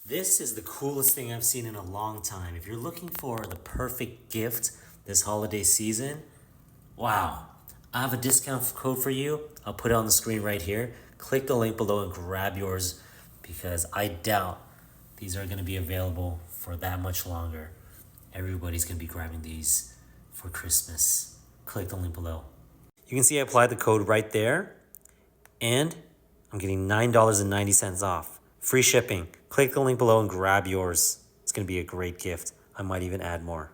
This is the coolest thing I've seen in a long time. If you're looking for the perfect gift this holiday season, wow. I have a discount code for you. I'll put it on the screen right here. Click the link below and grab yours because I doubt these are going to be available for that much longer. Everybody's going to be grabbing these for Christmas. Click the link below. You can see I applied the code right there and I'm getting $9.90 off. Free shipping. Click the link below and grab yours. It's going to be a great gift. I might even add more.